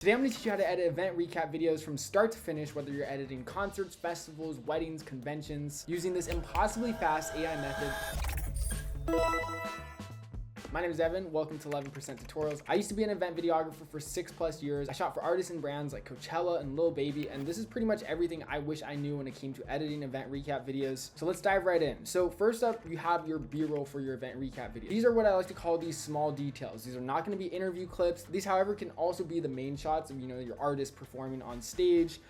Today I'm going to teach you how to edit event recap videos from start to finish, whether you're editing concerts, festivals, weddings, conventions, using this impossibly fast AI method. My name is Evan, welcome to 11% Tutorials. I used to be an event videographer for 6+ years. I shot for artists and brands like Coachella and Lil Baby, and this is pretty much everything I wish I knew when it came to editing event recap videos. So let's dive right in. So first up, you have your B-roll for your event recap video. These are what I like to call these small details. These are not going to be interview clips. These, however, can also be the main shots of, your artist performing on stage,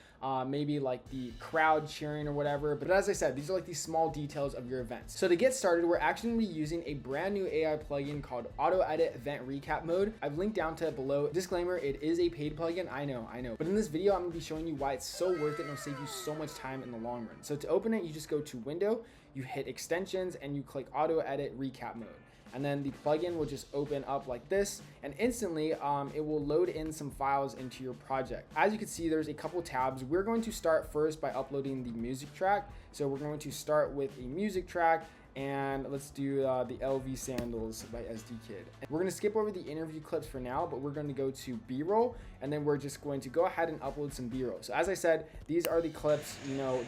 maybe like the crowd cheering or whatever. But as I said, these are like these small details of your events. So to get started, we're actually going to be using a brand new AI plugin called Auto Edit Event Recap Mode. I've linked down to it below. Disclaimer, it is a paid plugin. I know. But in this video, I'm going to be showing you why it's so worth it and it'll save you so much time in the long run. So to open it, you just go to Window, you hit Extensions, and you click Auto Edit Recap Mode. And then the plugin will just open up like this, and instantly it will load in some files into your project. As you can see, there's a couple tabs. We're going to start first by uploading the music track. So we're going to start with a music track, and let's do the LV Sandals by SD Kid. We're going to skip over the interview clips for now, but we're going to go to B-roll, and then we're just going to go ahead and upload some B-roll. So as I said, these are the clips,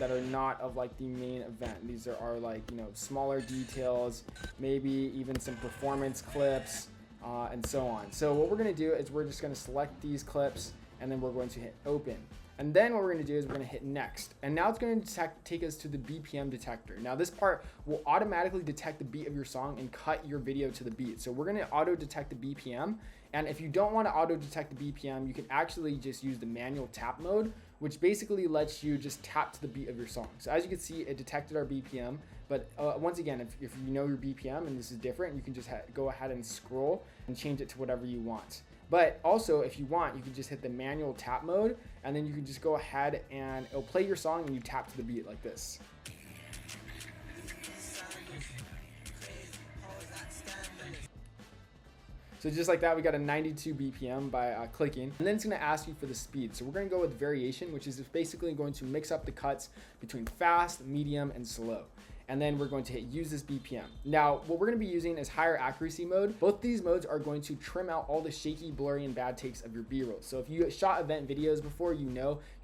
that are not of like the main event. These are like, smaller details, maybe even some performance clips, and so on. So what we're going to do is we're just going to select these clips, and then we're going to hit open. And then what we're going to do is we're going to hit next. And now it's going to take us to the BPM detector. Now this part will automatically detect the beat of your song and cut your video to the beat. So we're going to auto detect the BPM. And if you don't want to auto detect the BPM, you can actually just use the manual tap mode, which basically lets you just tap to the beat of your song. So as you can see, it detected our BPM. But once again, if you know your BPM and this is different, you can just go ahead and scroll and change it to whatever you want. But also, if you want, you can just hit the manual tap mode, and then you can just go ahead and it'll play your song and you tap to the beat like this. So just like that, we got a 92 BPM by clicking. And then it's going to ask you for the speed. So we're going to go with variation, which is basically going to mix up the cuts between fast, medium, and slow. And then we're going to hit use this BPM. Now, what we're going to be using is higher accuracy mode. Both these modes are going to trim out all the shaky, blurry, and bad takes of your B-roll. So if you shot event videos before, you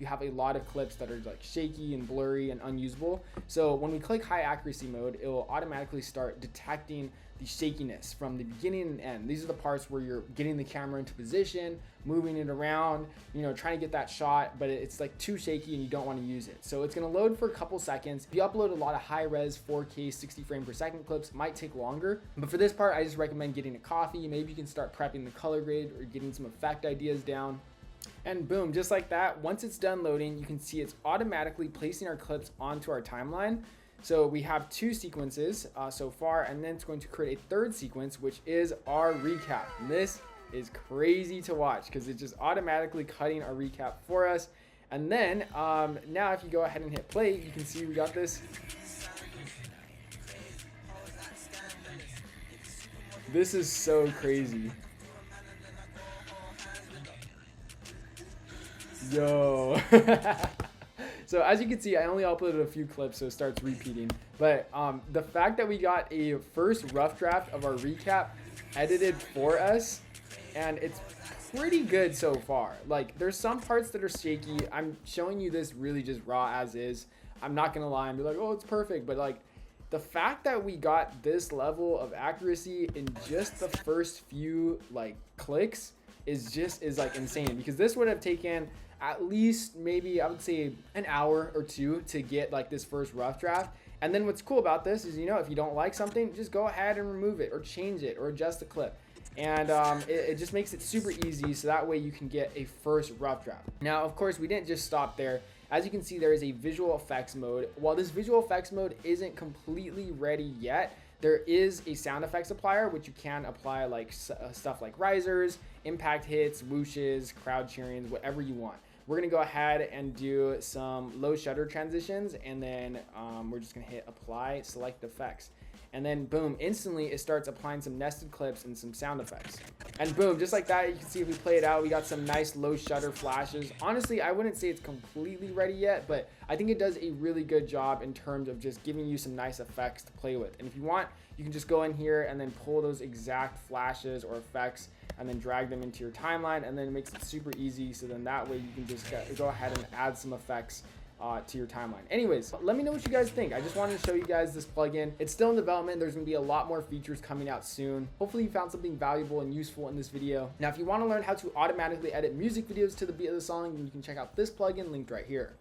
have a lot of clips that are like shaky and blurry and unusable. So when we click high accuracy mode, it will automatically start detecting the shakiness from the beginning and end. These are the parts where you're getting the camera into position, moving it around, trying to get that shot, but it's like too shaky and you don't want to use it. So it's going to load for a couple seconds. If you upload a lot of high res 4K 60 frame per second clips, it might take longer. But for this part, I just recommend getting a coffee. Maybe you can start prepping the color grade or getting some effect ideas down. And boom, just like that, once it's done loading, you can see it's automatically placing our clips onto our timeline. So we have two sequences so far, and then it's going to create a third sequence, which is our recap. And this is crazy to watch because it's just automatically cutting our recap for us. And then now if you go ahead and hit play, you can see we got this. This is so crazy. Yo. So as you can see, I only uploaded a few clips, so it starts repeating. But the fact that we got a first rough draft of our recap edited for us, and it's pretty good so far. Like, there's some parts that are shaky. I'm showing you this really just raw as is. I'm not gonna lie and be like, oh, it's perfect. But like, the fact that we got this level of accuracy in just the first few like clicks is like insane, because this would have taken at least maybe I would say an hour or two to get like this first rough draft. And then what's cool about this is, if you don't like something, just go ahead and remove it or change it or adjust the clip. And it just makes it super easy, so that way you can get a first rough draft. Now, of course, we didn't just stop there. As you can see, there is a visual effects mode. While this visual effects mode isn't completely ready yet, there is a sound effects applier, which you can apply like stuff like risers, impact hits, whooshes, crowd cheerings, whatever you want. We're gonna go ahead and do some low shutter transitions, and then we're just gonna hit apply, select effects. And then boom, instantly it starts applying some nested clips and some sound effects. And boom, just like that, you can see if we play it out, we got some nice low shutter flashes. Honestly, I wouldn't say it's completely ready yet, but I think it does a really good job in terms of just giving you some nice effects to play with. And if you want, you can just go in here and then pull those exact flashes or effects and then drag them into your timeline, and then it makes it super easy. So then that way you can just go ahead and add some effects to your timeline. Anyways, let me know what you guys think. I just wanted to show you guys this plugin. It's still in development. There's gonna be a lot more features coming out soon. Hopefully you found something valuable and useful in this video. Now, if you want to learn how to automatically edit music videos to the beat of the song, then you can check out this plugin linked right here.